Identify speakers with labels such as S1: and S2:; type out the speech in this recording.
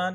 S1: 1،